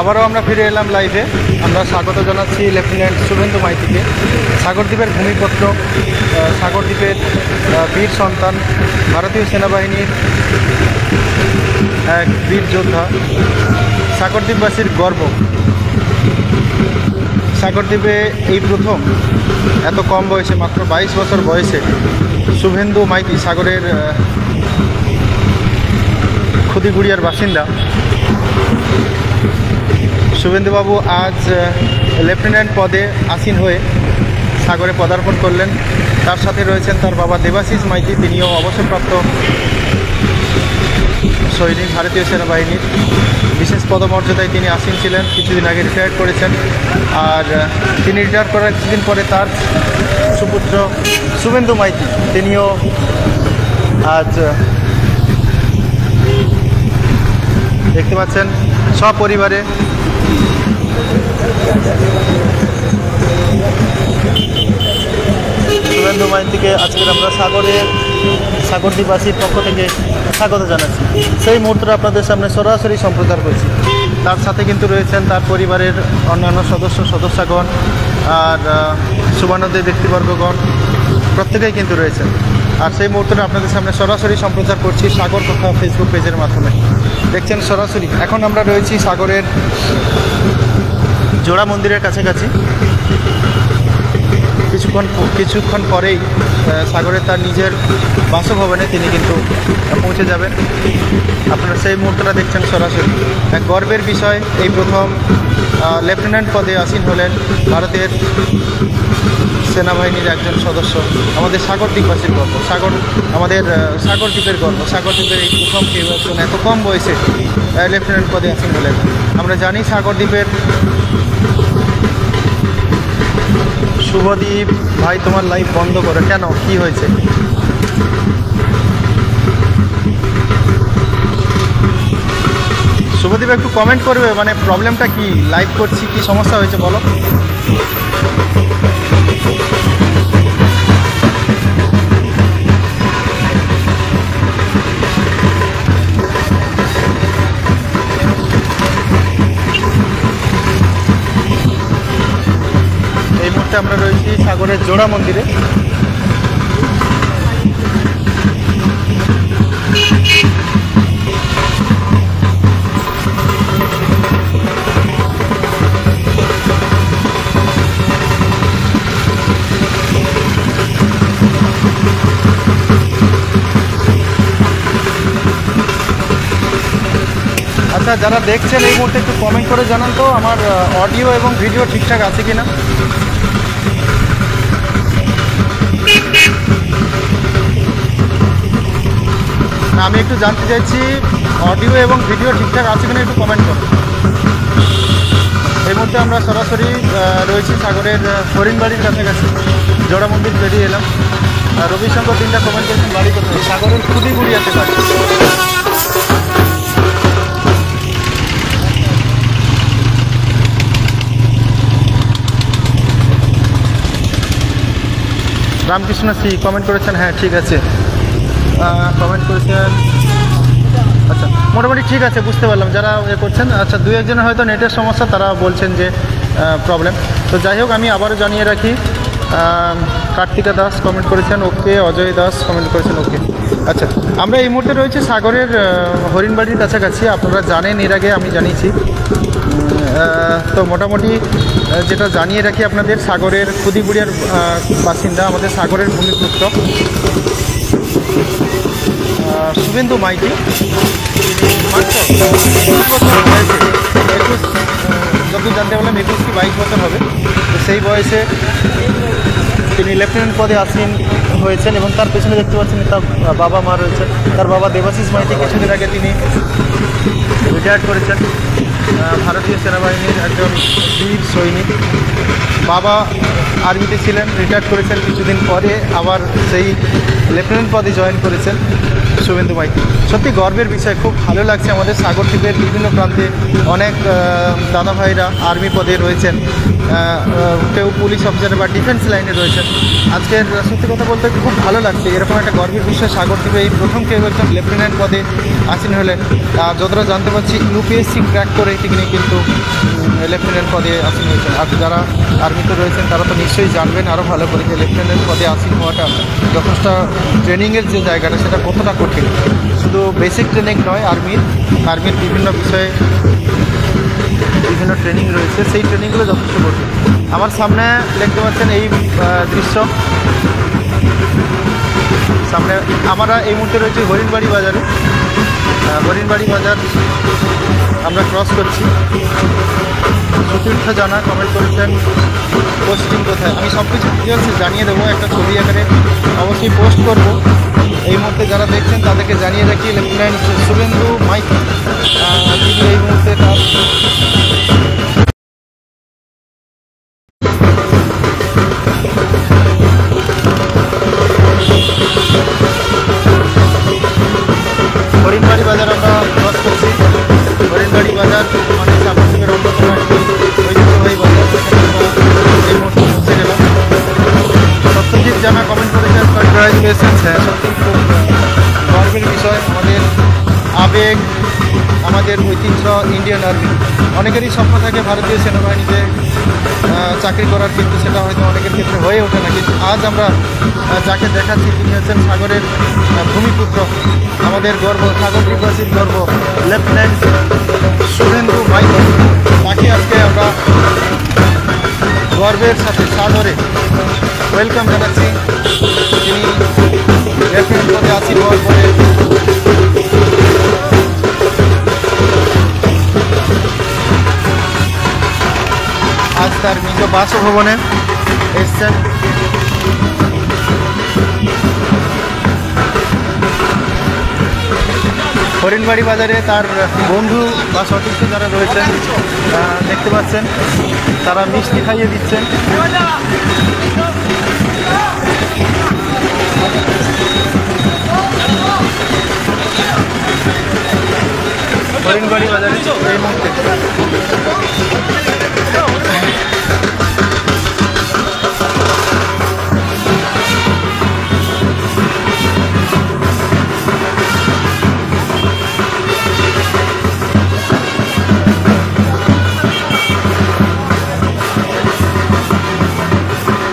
আবারও আমরা ফিরে এলাম লাইভে। আমরা স্বাগত জানাচ্ছি লেফটেন্যান্ট শুভেন্দু মাইতিকে। সাগরদ্বীপের ভূমিপুত্র, সাগরদ্বীপের বীর সন্তান, ভারতীয় সেনাবাহিনীর এক বীর যোদ্ধা, সাগরদ্বীপবাসীর গর্ব। সাগরদ্বীপে এই প্রথম এত কম বয়সে, মাত্র 22 বছর বয়সে শুভেন্দু মাইতি সাগরের খুদিগুড়িয়ার বাসিন্দা শুভেন্দুবাবু আজ লেফটেন্যান্ট পদে আসীন হয়ে সাগরে পদার্পণ করলেন। তার সাথে রয়েছেন তার বাবা দেবাশিস মাইতি, তিনিও অবসরপ্রাপ্ত সৈনিক, ভারতীয় সেনাবাহিনীর বিশেষ পদমর্যাদায় তিনি আসীন ছিলেন, কিছুদিন আগে রিটায়ার করেছেন। আর তিনি রিটায়ার করার কিছুদিন পরে তার সুপুত্র শুভেন্দু মাইতি তিনিও আজ দেখতে পাচ্ছেন সপরিবারে শুভেন্দু মাইতিকে আজকের আমরা সাগরদ্বীপবাসীর পক্ষ থেকে স্বাগত জানাচ্ছি। সেই মুহূর্তটা আপনাদের সামনে সরাসরি সম্প্রচার করছি। তার সাথে কিন্তু রয়েছেন তার পরিবারের অন্যান্য সদস্যগণ আর শুভানন্দী ব্যক্তিবর্গগণ, প্রত্যেকেই কিন্তু রয়েছেন। আর সেই মুহূর্তটা আপনাদের সামনে সরাসরি সম্প্রচার করছি সাগর কথা ফেসবুক পেজের মাধ্যমে। দেখছেন সরাসরি। এখন আমরা রয়েছি সাগরের জোড়া মন্দিরের কাছাকাছি। কিছুক্ষণ পরেই সাগরে তার নিজের বাসভবনে তিনি কিন্তু পৌঁছে যাবেন। আপনারা সেই মুহূর্তটা দেখছেন সরাসরি। এক গর্বের বিষয়, এই প্রথম লেফটেন্যান্ট পদে আসীন হলেন ভারতের সেনাবাহিনীর একজন সদস্য। আমাদের সাগরদ্বীপবাসীর গর্ব, আমাদের সাগরদ্বীপের গর্ব। সাগরদ্বীপের এই প্রথম কেউ একজন এত কম বয়সে লেফটেন্যান্ট পদে আসীন হলেন। আমরা জানি সাগরদ্বীপের শুভদীপ ভাই, তোমার লাইভ বন্ধ করো কেন, কি হয়েছে? শুভদীপ একটু কমেন্ট করবে, মানে প্রবলেমটা কি, লাইভ করছি কি সমস্যা হয়েছে বলো। এই মুহূর্তে আমরা রয়েছি সাগরের জোড়া মন্দিরে। আচ্ছা, যারা দেখছেন এই মুহূর্তে একটু কমেন্ট করে জানান তো আমার অডিও এবং ভিডিও ঠিকঠাক আছে কিনা। আমি একটু জানতে চাইছি অডিও এবং ভিডিও ঠিকঠাক আছে কিনা, একটু কমেন্ট করুন। এই মুহূর্তে আমরা সরাসরি রয়েছি সাগরের হরিণবাড়ির কাছাকাছি। জোড়া মন্দির পেরিয়ে এলাম। রবিশঙ্কর তিনটা কমেন্ট করেছেন বাড়ি কোথায়, সাগরের খুদিগুড়িয়াতে বাড়ি। রামকৃষ্ণ সি কমেন্ট করেছেন, হ্যাঁ ঠিক আছে কমেন্ট করেছেন। আচ্ছা, মোটামুটি ঠিক আছে, বুঝতে পারলাম যারা করছেন। আচ্ছা, দু একজনের হয়তো নেটের সমস্যা, তারা বলছেন যে প্রবলেম। তো যাই হোক, আমি আবারও জানিয়ে রাখি, কার্তিকা দাস কমেন্ট করেছেন ওকে, অজয় দাস কমেন্ট করেছেন ওকে। আচ্ছা, আমরা এই মুহূর্তে রয়েছি সাগরের হরিণবাড়ির কাছাকাছি। আপনারা জানেন, এর আগে আমি জানিয়েছি। তো মোটামুটি যেটা জানিয়ে রাখি আপনাদের, সাগরের খুদিগুড়িয়ার বাসিন্দা, আমাদের সাগরের ভূমিপুত্র শুভেন্দু মাইতি মাত্র 21 বছর বয়সে, যত জানতে পারলাম 21 কি 22 বছর হবে। তো সেই বয়সে তিনি লেফটেন্যান্ট পদে আসীন হয়েছেন এবং তার পেছনে দেখতে পাচ্ছেন তার বাবা মা রয়েছে। তার বাবা দেবাশিস মাইতি কিছুদিন আগে তিনি রিটায়ার করেছেন, ভারতীয় সেনাবাহিনীর একজন বীর সৈনিক। বাবা আর্মিতে ছিলেন, রিটায়ার করেছেন, কিছুদিন পরে আবার সেই লেফটেন্যান্ট পদে জয়েন করেছেন শুভেন্দু মাইতি। সত্যি গর্বের বিষয়, খুব ভালো লাগছে। আমাদের সাগরদ্বীপের বিভিন্ন প্রান্তে অনেক দাদা ভাইরা আর্মি পদে রয়েছেন, কেউ পুলিশ অফিসারে বা ডিফেন্স লাইনে রয়েছেন। আজকের সত্যি কথা বলতে খুব ভালো লাগছে, এরকম একটা গর্বের বিষয় সাগরদ্বীপে এই প্রথম কেউ একজন লেফটেন্যান্ট পদে আসীন হলেন। যতটা জানতে পারছি ইউপিএসসি ক্র্যাক করে তিনি কিন্তু লেফটেন্যান্ট পদে আসীন হয়েছেন। আর যারা আর্মিতে রয়েছেন তারা তো নিশ্চয়ই জানবেন আরও ভালো করে যে লেফটেন্যান্ট পদে আসীন হওয়াটা যথেষ্ট ট্রেনিংয়ের যে জায়গাটা সেটা কতটা কঠিন। শুধু বেসিক ট্রেনিং নয়, আর্মির বিভিন্ন বিষয়ে বিভিন্ন ট্রেনিং রয়েছে, সেই ট্রেনিংগুলো যথেষ্ট কঠিন। আমার সামনে দেখতে পাচ্ছেন এই দৃশ্য, সামনে আমরা এই মুহূর্তে রয়েছে হরিণবাড়ি বাজারে। হরিণবাড়ি বাজার আমরা ক্রস করছি। সুতীর্থ জানা কমেন্ট করেছেন পোস্টিং কোথায়। আমি সব কিছু ডিটেলস জানিয়ে দেবো, একটা ছবি আকারে অবশ্যই পোস্ট করব। এই মুহূর্তে যারা দেখছেন তাদেরকে জানিয়ে রাখি লেফটেন্যান্ট শুভেন্দু মাইতি তিনি এই মুহূর্তে তার হরিণবাড়ি বাজার আমরা ক্রস করছি। হরিণবাড়ি বাজার মানে সাগরদ্বীপের অন্যতম একটি ঐতিহ্যবাহী বাজার, এই মুহূর্তে পৌঁছে গেলাম। সত্যজিৎ জানা কমেন্ট করেছেন কনগ্রাচুলেশনস। হ্যাঁ, সত্যি খুব গর্বের বিষয়, আমাদের আবেগ, আমাদের ঐতিহ্য ইন্ডিয়ান আর্মি। অনেকেরই স্বপ্ন থাকে ভারতীয় সেনাবাহিনীতে চাকরি করার, কিন্তু সেটা হয়তো অনেকের ক্ষেত্রে হয়ে ওঠে না। কিন্তু আজ আমরা যাকে দেখাচ্ছি তিনি হচ্ছেন সাগরের ভূমিপুত্র, আমাদের গর্ব, সাগরদ্বীপবাসীর গর্ব লেফটেন্যান্ট শুভেন্দু মাইতি। তাকে আজকে আমরা গর্বের সাথে সাদরে ওয়েলকাম জানাচ্ছি। তিনি লেফটেন্যান্ট পদে আসীন হওয়ার পরে আজ তার নিজ বাসভবনে এসছেন। হরিণবাড়ি বাজারে তার বন্ধু বা সদস্য যারা রয়েছেন দেখতে পাচ্ছেন, তারা মিষ্টি খাইয়ে দিচ্ছেন। হরিণবাড়ি বাজারে এই মুহূর্তে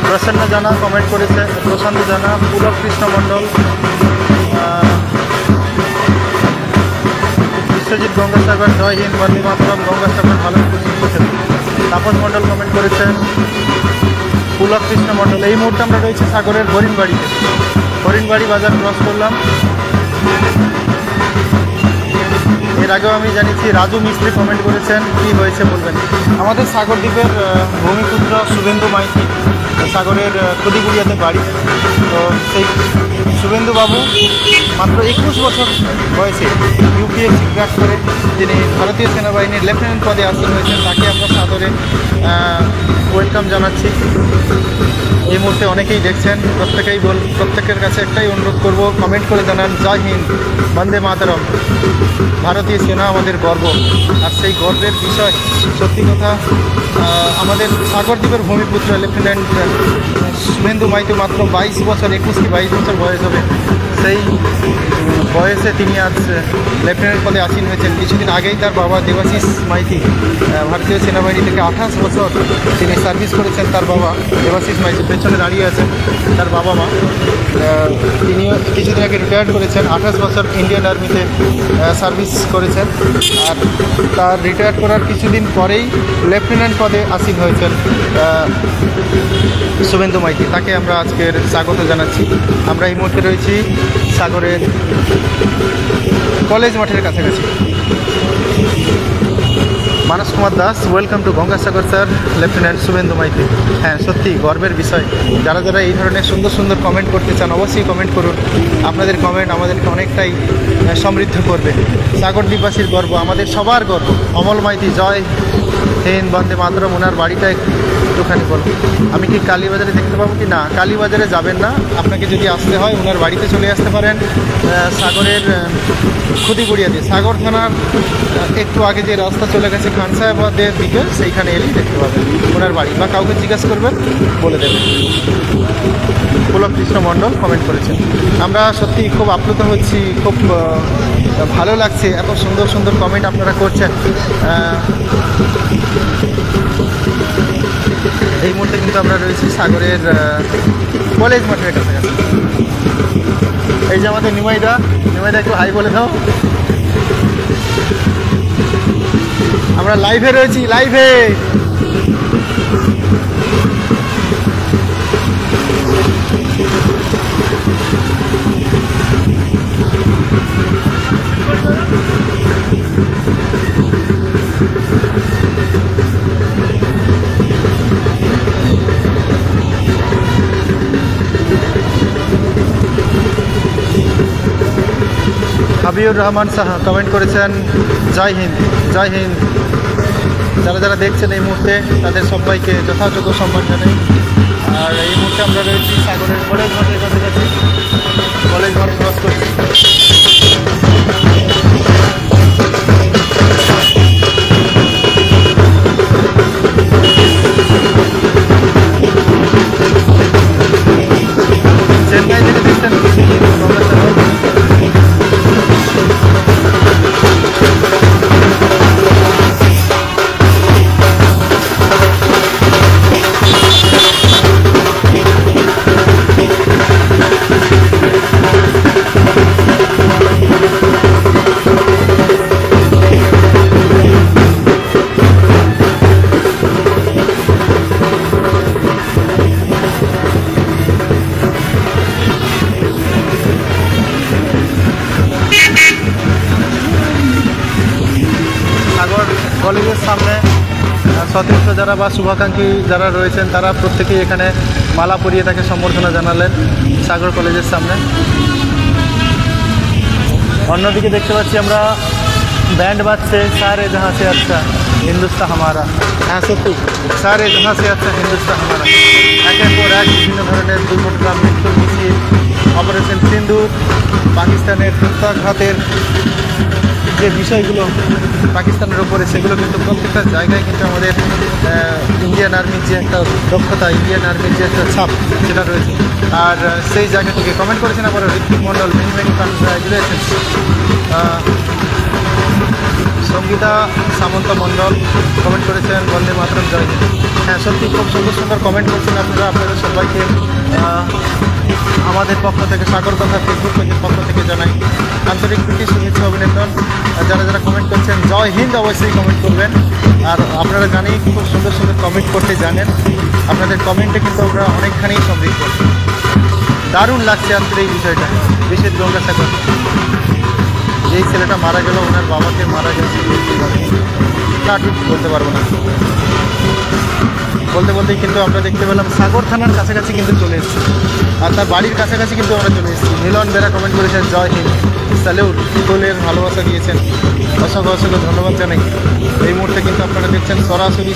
প্রসন্ন জানা কমেন্ট করেছে, প্রশান্ত জানা, পুলক কৃষ্ণ মণ্ডল, বিশ্বজিৎ গঙ্গাসাগর, জয় হিন্দ, বন্দে মাতরম, গঙ্গাসাগর ভালো খুশি। তাপস মণ্ডল কমেন্ট করেছেন, পুলক কৃষ্ণ মণ্ডল। এই মুহূর্তে আমরা রয়েছি সাগরের হরিণবাড়িতে। হরিণবাড়ি বাজার ক্রস করলাম। এর আগেও আমি জানিয়েছি, রাজু মিস্ত্রি কমেন্ট করেছেন, কি হয়েছে বলবেন। আমাদের সাগরদ্বীপের ভূমিপুত্র শুভেন্দু মাইতি, সাগরের খুদিগুড়িয়াতে বাড়ি। তো সেই শুভেন্দুবাবু মাত্র 21 বছর বয়সে ইউপিএসসি ক্র্যাক করে তিনি ভারতীয় সেনাবাহিনীর লেফটেন্যান্ট পদে আসীন হয়েছেন। তাকে আমরা সাদরে ওয়েলকাম জানাচ্ছি। এই মুহূর্তে অনেকেই দেখছেন, প্রত্যেকের কাছে একটাই অনুরোধ করব, কমেন্ট করে জানান জয় হিন্দ, বন্দে মাতরম। ভারতীয় সেনা আমাদের গর্ব, আর সেই গর্বের বিষয় সত্যি কথা আমাদের সাগরদ্বীপের ভূমিপুত্র লেফটেন্যান্ট শুভেন্দু মাইতি মাত্র 22 বছর, 21 কি 22 বছর বয়স হবে। সেই বয়সে তিনি আজ লেফটেন্যান্ট পদে আসীন হয়েছেন। কিছুদিন আগেই তার বাবা দেবাশিস মাইতি ভারতীয় সেনাবাহিনী থেকে 28 বছর তিনি সার্ভিস করেছেন। তার বাবা দেবাশিস মাইতি পেছনে দাঁড়িয়ে আছেন, তার বাবা মা। তিনিও কিছুদিন আগে রিটায়ার্ড করেছেন, 28 বছর ইন্ডিয়ান আর্মিতে সার্ভিস করেছেন। আর তার রিটায়ার করার কিছুদিন পরেই লেফটেন্যান্ট পদে আসীন হয়েছেন শুভেন্দু মাইতি। তাকে আমরা আজকের স্বাগত জানাচ্ছি। আমরা এই মুহূর্তে রয়েছি সাগরের কলেজ মাঠের কাছাকাছি। Manas Kumar Das, welcome to Gangasagar sir, lieutenant Suvendu Maity. হ্যাঁ, সত্যি গর্বের বিষয়। যারা যারা এই ধরনের সুন্দর সুন্দর কমেন্ট করতে চান অবশ্যই কমেন্ট করুন। আপনাদের কমেন্ট আমাদেরকে অনেকটাই সমৃদ্ধ করবে। সাগরদ্বীপবাসীর গর্ব, আমাদের সবার গর্ব। অমল মাইতি, জয় হিন্দ, বন্দে মাতরম। ওনার বাড়িটায় একটুখানি বলো। আমি কি কালীবাজারে দেখতে পাবো কি না? কালীবাজারে যাবেন না, আপনাকে যদি আসতে হয় ওনার বাড়িতে চলে আসতে পারেন সাগরের খুদিগুড়িয়া দিয়ে, সাগর থানার একটু আগে যে রাস্তা চলে গেছে খানসাহাবাদের দিকে, সেইখানে এলেই দেখতে পাবেন ওনার বাড়ি, বা কাউকে জিজ্ঞাসা করবেন বলে দেবেন। পুলক কৃষ্ণ মণ্ডল কমেন্ট করেছেন। আমরা সত্যি খুব আপ্লুত হচ্ছি, খুব ভালো লাগছে, এত সুন্দর সুন্দর কমেন্ট আপনারা করছেন। এই মুহূর্তে কিন্তু আমরা রয়েছি সাগরের কলেজ মাঠের কাছাকাছি। এই যে আমাদের নিমাইদা একটু হাই বলে দাও। আমরা লাইভে রয়েছি, লাইভে। হাবিবুর রহমান সাহা কমেন্ট করেছেন জয় হিন্দ, জয় হিন্দ। যারা যারা দেখছেন এই মুহূর্তে তাদের সবাইকে যথাযোগ্য সম্মান জানাই। আর এই মুহূর্তে আমরা রয়েছি সাগরের কলেজ মাঠের কাছাকাছি, কলেজ মাঠ ক্রস করছি। চেন্নাই থেকে দেখছেন কলেজের সামনে সতীর্থ যারা বা শুভাকাঙ্ক্ষী যারা রয়েছেন তারা প্রত্যেকেই এখানে মালা পরিয়ে তাকে সম্বর্ধনা জানালেন সাগর কলেজের সামনে। অন্যদিকে দেখতে পাচ্ছি আমরা ব্যান্ড বাজছে, সারে জাহাঁ সে আচ্ছা হিন্দুস্তান হামারা। হ্যাঁ সত্যি, সারে জাহাঁ সে আচ্ছা হিন্দুস্তান হামারা। একের পর এক বিভিন্ন ধরনের দুর্ঘটনা, মৃত্যুর মিছিল, অপারেশন সিন্দুর, পাকিস্তানের প্রত্যাঘাতের যে বিষয়গুলো পাকিস্তানের ওপরে, সেগুলো কিন্তু প্রত্যেকটা জায়গায় কিন্তু আমাদের ইন্ডিয়ান আর্মির যে একটা দক্ষতা, ইন্ডিয়ান আর্মির যে একটা ছাপ সেটা রয়েছে। আর সেই জায়গা থেকে কমেন্ট করেছেন আবার ঋত্বিক মণ্ডল, মেনি মেনি কনগ্রাচুলেশন। সঙ্গীতা সামন্ত মণ্ডল কমেন্ট করেছেন বন্দে মাতরম জয় হিন্দ। হ্যাঁ সত্যি খুব সুন্দর সুন্দর কমেন্ট করছেন আপনারা। আপনাদের সবাইকে আমাদের পক্ষ থেকে, সাগর কথা ফেসবুক পেজের পক্ষ থেকে জানাই আন্তরিক প্রীতি, শুভেচ্ছা, অভিনন্দন। যারা যারা কমেন্ট করছেন জয় হিন্দ অবশ্যই কমেন্ট করবেন। আর আপনারা জানি খুব সুন্দর সুন্দর কমেন্ট করতে জানেন, আপনাদের কমেন্টে কিন্তু আমরা অনেকখানি সমৃদ্ধ। দারুণ লাগছে আমাদের এই বিষয়টা। বিশেষ গঙ্গাসাগর, যেই ছেলেটা মারা গেল, ওনার বাবাকে মারা গেছে না, ঠিক বলতে পারবো না। বলতে বলতেই কিন্তু আমরা দেখতে পেলাম সাগর থানার কাছাকাছি কিন্তু চলে এসেছি, আর তার বাড়ির কাছাকাছি কিন্তু আমরা চলে এসেছি। মিলন বেরা কমেন্ট করেছেন জয় হিন্দ, স্যালুট, ফুলের ভালোবাসা দিয়েছেন, অসংখ্য অসংখ্য ধন্যবাদ জানাই। এই মুহূর্তে কিন্তু আপনারা দেখছেন সরাসরি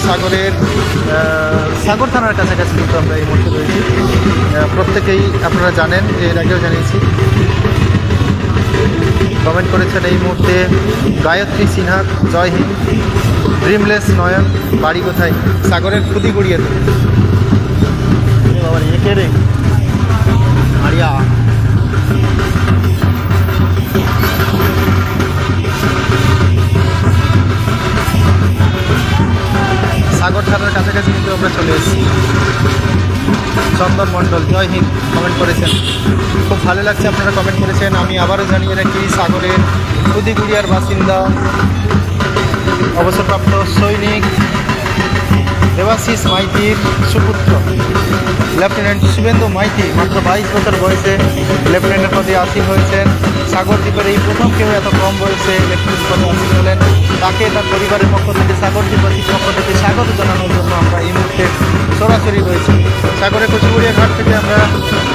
সাগর থানার কাছাকাছি কিন্তু আমরা এই মুহূর্তে রয়েছি। প্রত্যেকেই আপনারা জানেন, এর আগেও জানিয়েছি। কমেন্ট করেছেন এই মুহূর্তে গায়ত্রী সিনহা জয় হিন্দ। ড্রিমলেস নয়ন, বাড়ি কোথায়? সাগরের খুদিগুড়িয়াতে। বাবা একে রে আরিয়া। সাগর থানার কাছাকাছি কিন্তু আমরা চলে এসেছি। চন্দন মণ্ডল জয় হিন্দ কমেন্ট করেছেন, খুব ভালো লাগছে আপনারা কমেন্ট করেছেন। আমি আবারও জানিয়ে রাখি সাগরের খুদিগুড়িয়ার বাসিন্দা অবসরপ্রাপ্ত সৈনিক দেবাশিস মাইতির সুপুত্র লেফটেন্যান্ট শুভেন্দু মাইতি মাত্র 22 বছর বয়সে লেফটেন্যান্ট পদে আসীন হয়েছেন। সাগর দ্বীপের এই প্রথম কেউ এত কম বয়সে লেফটেন্যান্ট পদে আসীন হলেন। তাকে তার পরিবারের পক্ষ থেকে, সাগর দ্বীপবাসীর পক্ষ থেকে স্বাগত জানানোর জন্য আমরা এই মুহূর্তে সরাসরি রয়েছি। সাগরের কচুগুড়িয়া ঘাট থেকে আমরা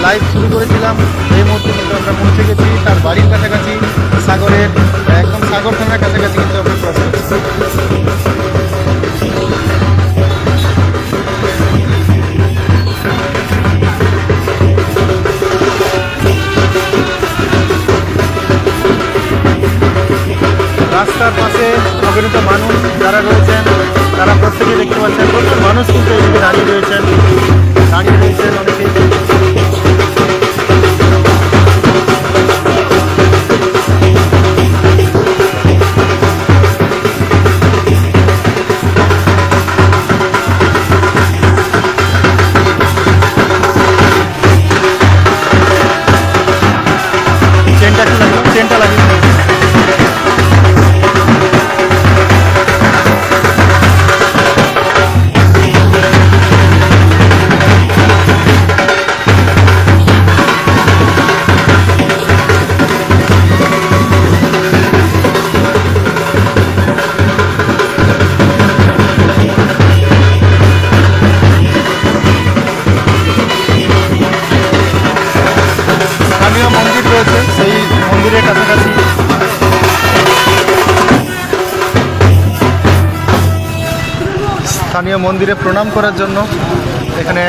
লাইভ শুরু করেছিলাম। এই মুহূর্তে কিন্তু আমরা পৌঁছে গেছি তার বাড়ির কাছাকাছি, সাগরের একদম সাগর থানার কাছাকাছি কিন্তু আমরা ক্রস করছি। সমস্ত মানুষ যারা রয়েছেন তারা প্রত্যেকে দেখতে পাচ্ছেন প্রচুর মানুষ কিন্তু এদিকে দাঁড়িয়ে রয়েছেন অনেকেই। চেনটা লাগিয়ে স্থানীয় মন্দির রয়েছে, সেই মন্দিরের কাছাকাছি স্থানীয় মন্দিরে প্রণাম করার জন্য এখানে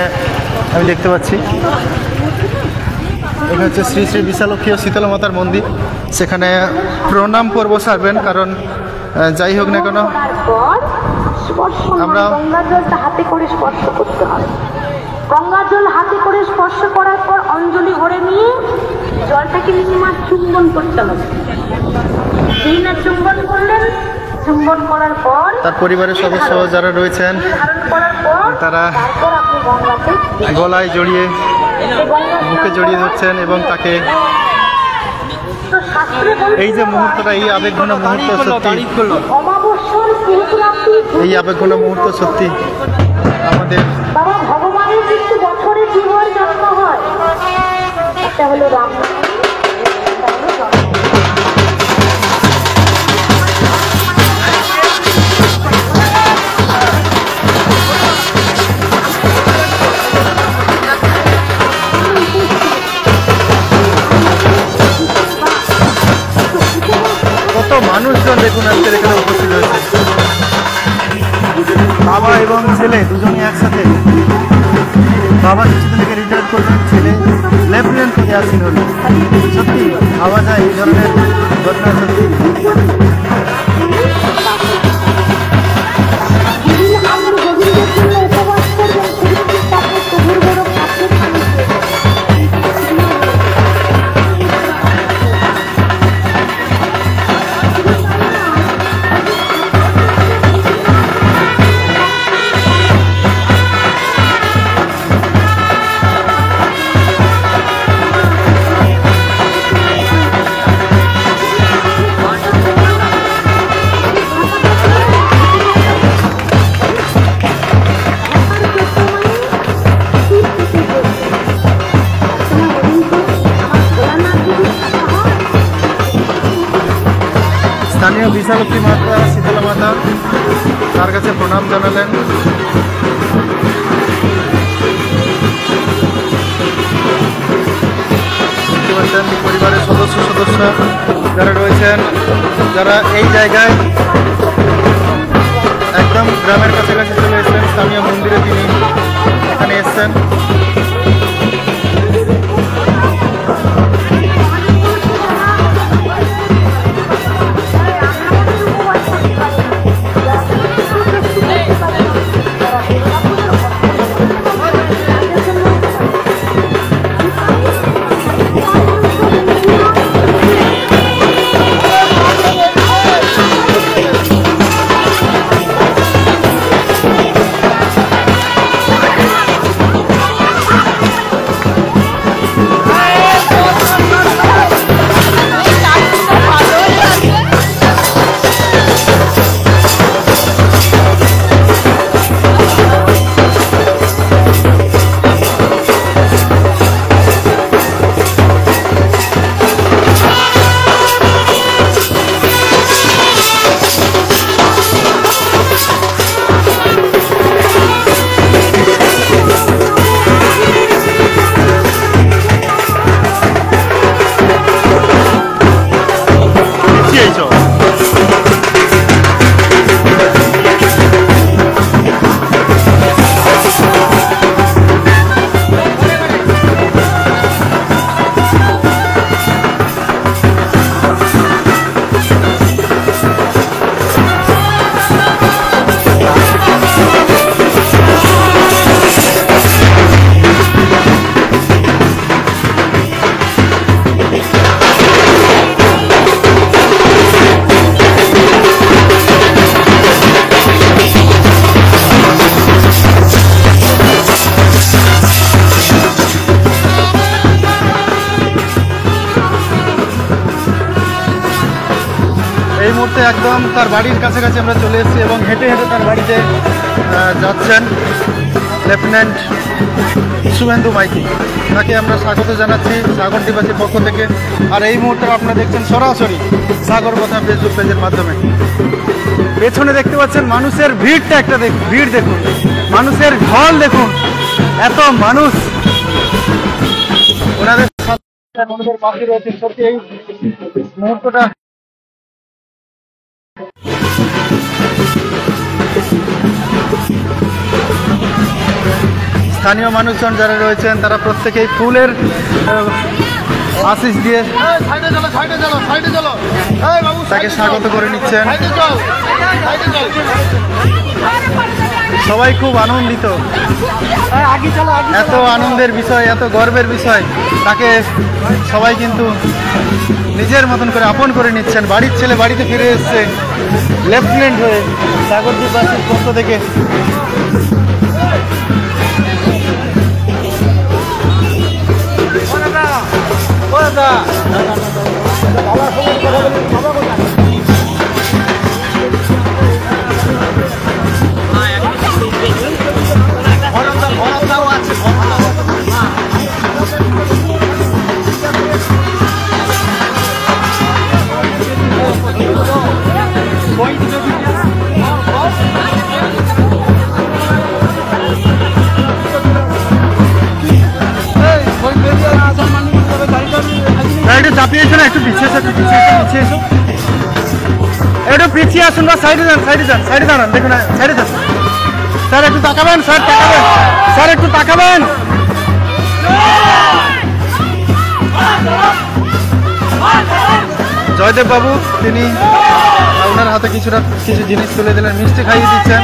আমি দেখতে পাচ্ছি। এখানে হচ্ছে শ্রী শ্রী বিশালক্ষী ও শীতলা মাতার মন্দির, সেখানে প্রণাম পর্ব সারবেন। কারণ যাই হোক না কেন আমরা গঙ্গা জলটা হাতে করে স্পর্শ করতে হয়। গঙ্গা জল হাতে করে স্পর্শ করার পর অঞ্জলি ভরে নিয়ে জলটাকে নিয়ে মাছ চুম্বন করতে হবে। যেই না চুম্বন করলেন, চুম্বন করার পর তার পরিবারের সদস্য যারা রয়েছেন ধারণ করার পর তারা তারপর আপনি গঙ্গাতে গলায় জড়িয়ে বুকে জড়িয়ে ধরছেন এবং তাকে তো শাস্ত্রে এই যে মুহূর্তটা, এই আবেগঘন মুহূর্ত সত্যি, অমাবস্যার পুরোপুরি এই আবেগঘন মুহূর্ত সত্যি আমাদের বাবা ভগবানের কিন্তু বছরে দুবার জন্ম হয়। একটা হলো রাম, একটা হলো জন্ম। কত মানুষজন দেখুন আজকের এখানে উপস্থিত হয়েছে। বাবা এবং ছেলে দুজনই একসাথে। বাবা কিছুদিন থেকে রিটায়ার করছেন, ছেলে লেফটেন্যান্ট থেকে আসছেন হল। সত্যি ভাবা যায় এই ধরনের ঘটনা সত্যি। স্থানীয় বিশালক্ষী মাতা, শীতলা মাতা, তার কাছে প্রণাম জানালেন। পরিবারের সদস্য যারা রয়েছেন, যারা এই জায়গায় একদম গ্রামের কাছাকাছি চলে এসেছেন, স্থানীয় মন্দিরে তিনি এখানে এসছেন। একদম তার বাড়ির কাছাকাছি আমরা চলে এসেছি এবং হেঁটে হেঁটে তার বাড়িতে যাচ্ছেন লেফটেন্যান্ট শুভেন্দু মাইতি। তাকে আমরা স্বাগত জানাচ্ছি সাগরদ্বীপবাসীর পক্ষ থেকে। আর এই মুহূর্তে আপনারা দেখছেন সরাসরি সাগর কথা ফেসবুক পেজের মাধ্যমে। পেছনে দেখতে পাচ্ছেন মানুষের ভিড়টা, একটা ভিড় দেখুন, মানুষের ঢল দেখুন, এত মানুষ ওনাদের পাশে রয়েছেন। সত্যি এই মুহূর্তটা স্থানীয় মানুষজন যারা রয়েছেন তারা প্রত্যেকেই ফুলের আশিস দিয়ে তাকে স্বাগত করে নিচ্ছেন। সবাই খুব আনন্দিত, এত আনন্দের বিষয়, এত গর্বের বিষয়। তাকে সবাই কিন্তু নিজের মতন করে আপন করে নিচ্ছেন। বাড়ির ছেলে বাড়িতে ফিরে এসছে লেফটেন্যান্ট হয়ে সাগরদ্বীপবাসীর পক্ষ থেকে। চাপিয়ে এসো না, একটু পিছিয়ে এসো, একটু পিছিয়ে এসো, পিছিয়ে এসো, একটু পিছিয়ে আসুন বা সাইডে যান, সাইডে যান, সাইডে দাঁড়ান, দেখুন সাইডে যান। স্যার একটু তাকাবেন, স্যার তাকাবেন, স্যার একটু তাকাবেন। জয়দেব বাবু তিনি ওনার হাতে কিছু জিনিস তুলে দিলেন, মিষ্টি খাইয়ে দিচ্ছেন।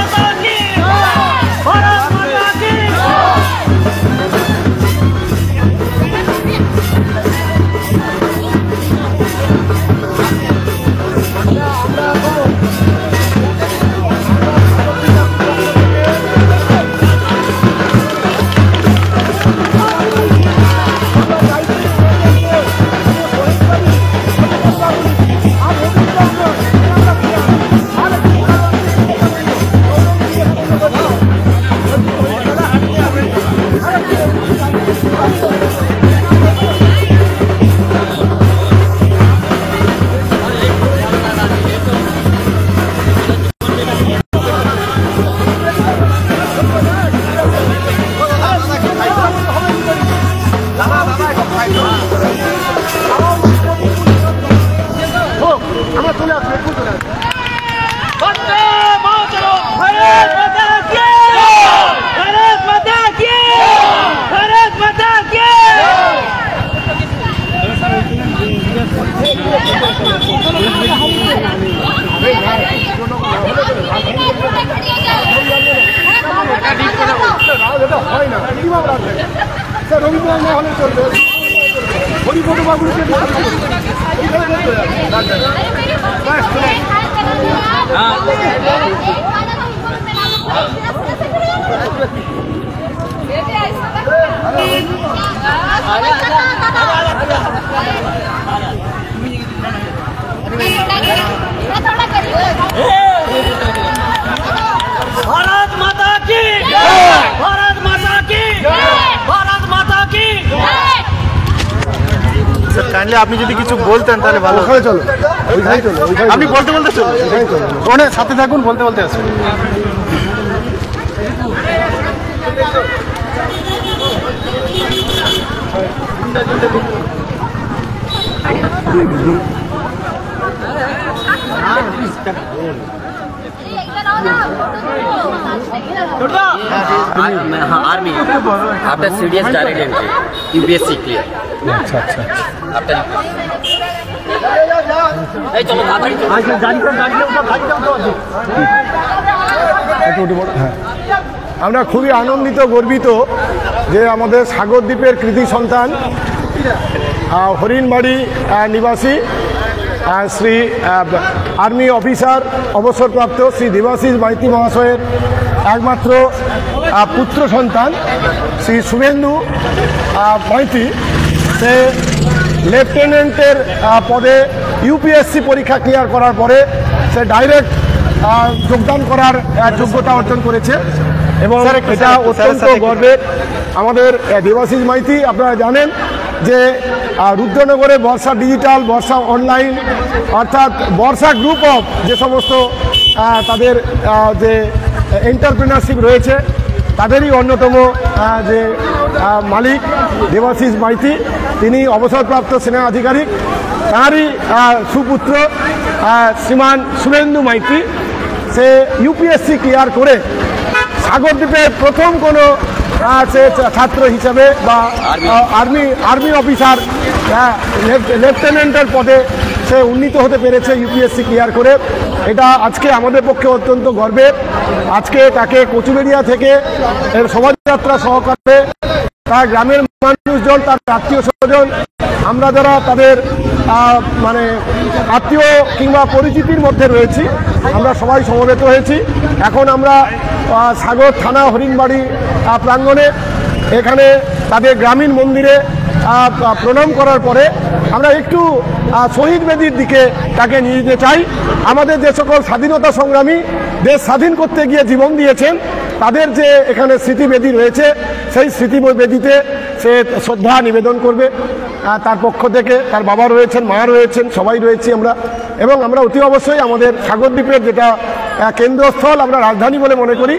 भारत माता की, भारत माता की, भारत माता की। কাইন্ডলি আপনি যদি কিছু বলতেন তাহলে ভালো। ওখানে চলো, ওইখানে চলো, আপনি বলতে বলতে চলো, ওখানে সাথে থাকুন, বলতে বলতে আসুন। Army after CDS direct entry UPSC clear. अच्छा अच्छा आफ्टर चलो হ্যাঁ, আমরা খুবই আনন্দিত গর্বিত যে আমাদের সাগরদ্বীপের কৃতি সন্তান হরিণবাড়ি নিবাসী শ্রী আর্মি অফিসার অবসরপ্রাপ্ত শ্রী দেবাশিস মাইতি মহাশয়ের একমাত্র পুত্র সন্তান শ্রী শুভেন্দু মাইতি, সে লেফটেন্যান্টের পদে ইউপিএসসি পরীক্ষা ক্লিয়ার করার পরে সে সে ডাইরেক্ট যোগদান করার যোগ্যতা অর্জন করেছে এবং এটা অত্যন্ত গর্বের। আমাদের দেবাশিস মাইতি আপনারা জানেন যে রুদ্রনগরে বর্ষা ডিজিটাল, বর্ষা অনলাইন অর্থাৎ বর্ষা গ্রুপ অফ যে সমস্ত তাদের যে এন্টারপ্রেনারশিপ রয়েছে তাদেরই অন্যতম যে মালিক দেবাশিস মাইতি, তিনি অবসরপ্রাপ্ত সেনা আধিকারিক। তাঁরই সুপুত্র শ্রীমান শুভেন্দু মাইতি, সে ইউপিএসসি ক্লিয়ার করে সাগরদ্বীপের প্রথম কোনো সে ছাত্র হিসাবে বা আর্মি অফিসার লেফটেন্যান্টের পদে সে উন্নীত হতে পেরেছে ইউপিএসসি ক্লিয়ার করে। এটা আজকে আমাদের পক্ষে অত্যন্ত গর্বের। আজকে তাকে কচুবেড়িয়া থেকে এর শোভাযাত্রা সহকারে তার গ্রামের মানুষজন, তার আত্মীয় স্বজন, আমরা যারা তাদের মানে আত্মীয় কিংবা পরিচিতির মধ্যে রয়েছি, আমরা সবাই সমবেত হয়েছি। এখন আমরা সাগর থানা হরিণবাড়ি প্রাঙ্গণে এখানে তাদের গ্রামীণ মন্দিরে প্রণাম করার পরে আমরা একটু শহীদ বেদির দিকে তাকে নিয়ে যেতে চাই। আমাদের যে সকল স্বাধীনতা সংগ্রামী দেশ স্বাধীন করতে গিয়ে জীবন দিয়েছেন তাদের যে এখানে স্মৃতিবেদী রয়েছে, সেই স্মৃতিবেদিতে সে শ্রদ্ধা নিবেদন করবে তার পক্ষ থেকে। তার বাবা রয়েছেন, মা রয়েছেন, সবাই রয়েছি আমরা। এবং আমরা অতি অবশ্যই আমাদের সাগরদ্বীপের যেটা কেন্দ্রস্থল আমরা রাজধানী বলে মনে করি,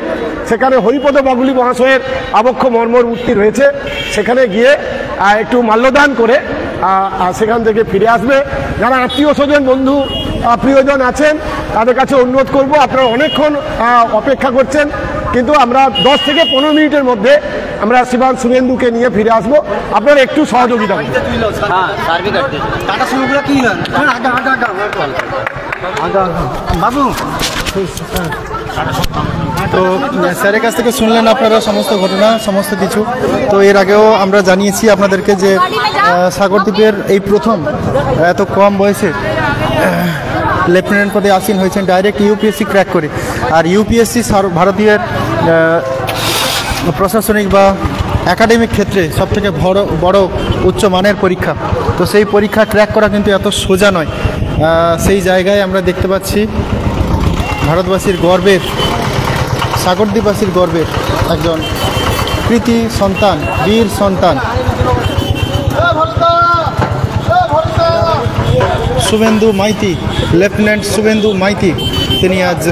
সেখানে হরিপদ বাগুলি মহাশয়ের আবক্ষ মর্মর মূর্তি রয়েছে, সেখানে গিয়ে একটু মাল্যদান করে সেখান থেকে ফিরে আসবে। যারা আত্মীয় স্বজন, বন্ধু, প্রিয়জন আছেন তাদের কাছে অনুরোধ করব, আপনারা অনেকক্ষণ অপেক্ষা করছেন, কিন্তু আমরা 10 থেকে 15 মিনিটের মধ্যে আমরা শ্রীমান শুভেন্দুকে নিয়ে ফিরে আসবো। আপনারা একটু সহযোগিতা করুন। বাবু, তো স্যারের কাছ থেকে শুনলেন আপনারা সমস্ত ঘটনা, সমস্ত কিছু। তো এর আগেও আমরা জানিয়েছি আপনাদেরকে যে সাগরদ্বীপের এই প্রথম এত কম বয়সে লেফটেন্যান্ট পদে আসীন হয়েছেন ডাইরেক্ট ইউপিএসসি ক্র্যাক করে। আর ইউপিএসসি ভারতীয় প্রশাসনিক বা একাডেমিক ক্ষেত্রে সবথেকে বড় উচ্চমানের পরীক্ষা। তো সেই পরীক্ষা ক্র্যাক করা কিন্তু এত সোজা নয়। সেই জায়গায় আমরা দেখতে পাচ্ছি ভারতবাসীর গর্বের, সাগরদ্বীপবাসীর গর্বের একজন কৃতি সন্তান, বীর সন্তান শুভেন্দু মাইতি, লেফটেন্যান্ট শুভেন্দু মাইতি, তিনি আজ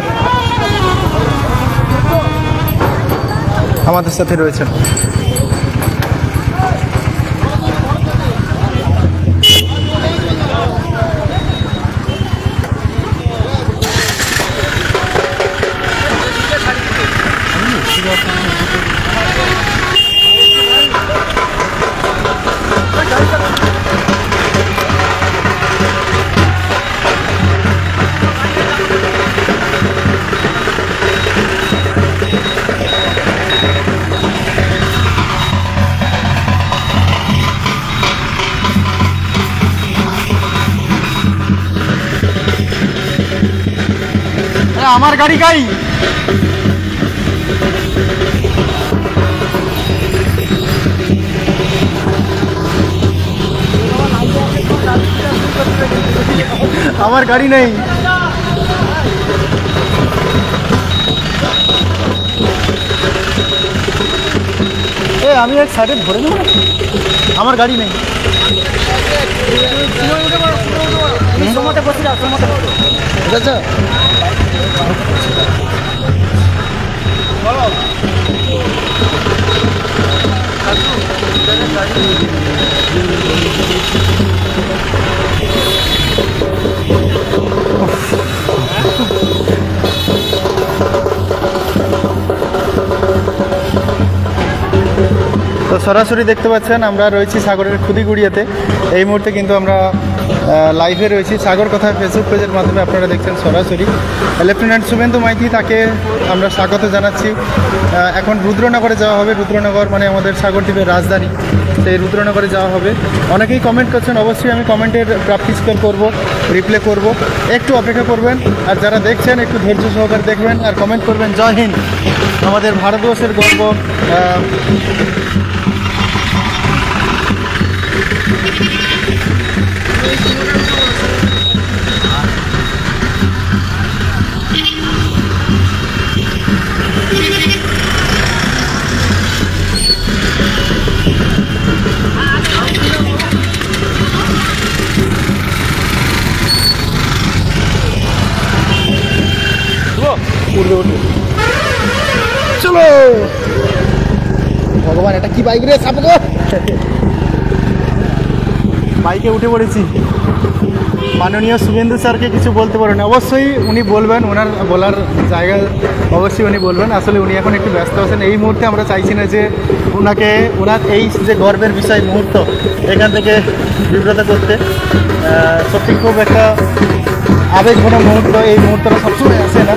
আমাদের সাথে রয়েছেন। আমার গাড়ি গাই আমার গাড়ি নেই। আমি এক সাইডে ধরে নেব, আমার গাড়ি নেই। আচ্ছা তো সরাসরি দেখতে পাচ্ছেন আমরা রয়েছি সাগরের খুদিগুড়িয়াতে। এই মুহূর্তে কিন্তু আমরা লাইভে রয়েছি সাগর কথা ফেসবুক পেজের মাধ্যমে, আপনারা দেখছেন সরাসরি। লেফটেন্যান্ট শুভেন্দু মাইতি, তাকে আমরা স্বাগত জানাচ্ছি। এখন রুদ্রনগরে যাওয়া হবে। রুদ্রনগর মানে আমাদের সাগরদ্বীপের রাজধানী, সেই রুদ্রনগরে যাওয়া হবে। অনেকেই কমেন্ট করছেন, অবশ্যই আমি কমেন্টের প্রাপ্তি স্কোর করবো, রিপ্লে করব, একটু অপেক্ষা করবেন। আর যারা দেখছেন একটু ধৈর্য সহকারে দেখবেন আর কমেন্ট করবেন। জয় হিন্দ, আমাদের ভারতবর্ষের গর্ব। উঠবে উঠবে চলো ভগবান এটা কি বাইক রে চাপো গো বাইকে উঠে পড়েছি মাননীয় শুভেন্দু স্যারকে কিছু বলতে পারেন অবশ্যই উনি বলবেন ওনার বলার জায়গা অবশ্যই উনি বলবেন আসলে উনি এখন একটু ব্যস্ত আছেন এই মুহূর্তে আমরা চাইছি না যে ওনার এই যে গর্বের বিষয় মুহূর্ত এখান থেকে বিব্রত করতে সত্যি খুব একটা আবেগঘন মুহূর্ত এই মুহূর্তটা সবসময় আসে না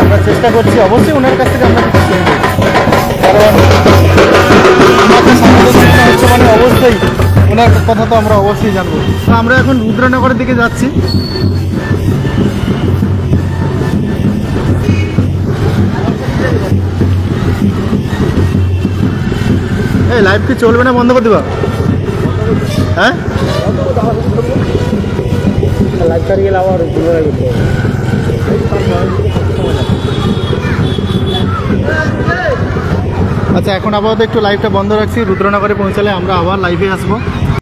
আমরা চেষ্টা করছি অবশ্যই ওনার কাছ থেকে আমরা কিছু শুনবো কারণ আমাদের সাংবাদিকতা হচ্ছে মানে অবশ্যই ওনার কথা তো আমরা অবশ্যই জানবো তো আমরা এখন রুদ্রনগরের দিকে যাচ্ছি এই লাইভ কি চলবে না বন্ধ করে দেবা হ্যাঁ লাইভ করে গেলে আবার আচ্ছা এখন আপাতত একটু লাইভটা বন্ধ রাখছি রুদ্রনগরে পৌঁছালে আমরা আবার লাইভে আসবো